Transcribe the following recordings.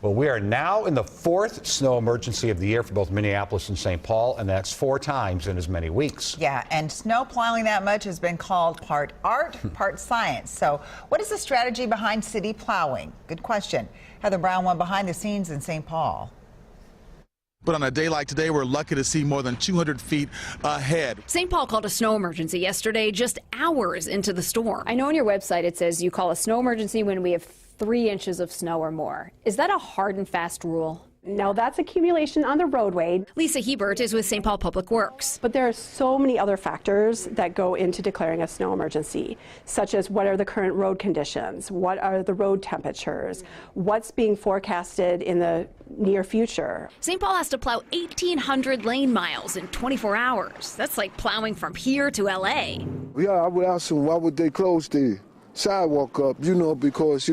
Well, we are now in the fourth snow emergency of the year for both Minneapolis and St. Paul, and that's 4 times in as many weeks. Yeah, and snow plowing that much has been called part art, part science. So what is the strategy behind city plowing? Good question. Heather Brown went behind the scenes in St. Paul. But on a day like today, we're lucky to see more than 200 feet ahead. St. Paul called a snow emergency yesterday, just hours into the storm. I know on your website it says you call a snow emergency when we have 3 inches of snow or more. Is that a hard and fast rule? No, that's accumulation on the roadway. Lisa Hebert is with St. Paul Public Works. But there are so many other factors that go into declaring a snow emergency, such as what are the current road conditions, what are the road temperatures, what's being forecasted in the near future. St. Paul has to plow 1,800 lane miles in 24 hours. That's like plowing from here to L.A. Yeah, I would ask them, why would they close the sidewalk up, because,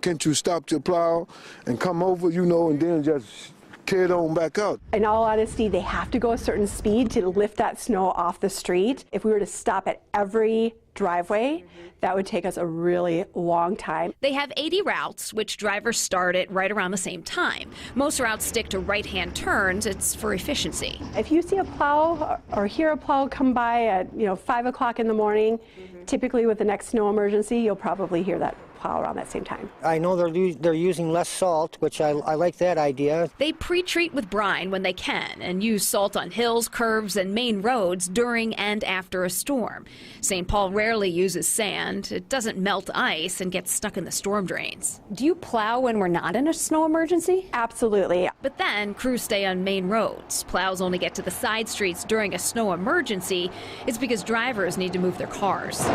can't you stop your plow and come over, and then just carry it on back out? In all honesty, they have to go a certain speed to lift that snow off the street. If we were to stop at every driveway, that would take us a really long time. They have 80 routes, which drivers start at right around the same time. Most routes stick to right-hand turns. It's for efficiency. If you see a plow or hear a plow come by at 5 o'clock in the morning, typically with the next snow emergency, you'll probably hear that plow around that same time. I know they're using less salt, which I like that idea. They pre-treat with brine when they can and use salt on hills, curves, and main roads during and after a storm. St. Paul rarely uses sand. It doesn't melt ice and gets stuck in the storm drains. Do you plow when we're not in a snow emergency? Absolutely. But then crews stay on main roads. Plows only get to the side streets during a snow emergency. It's because drivers need to move their cars.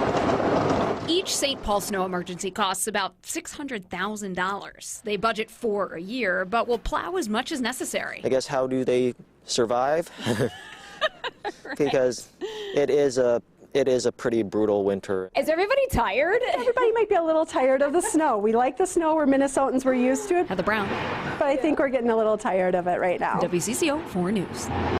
Each St. Paul snow emergency costs about $600,000. They budget for a year, but will plow as much as necessary. I guess, how do they survive? Because it is a pretty brutal winter. Is everybody tired? Everybody might be a little tired of the snow. We like the snow. We're Minnesotans. We're used to it. Heather Brown. But I think we're getting a little tired of it right now. WCCO 4 News.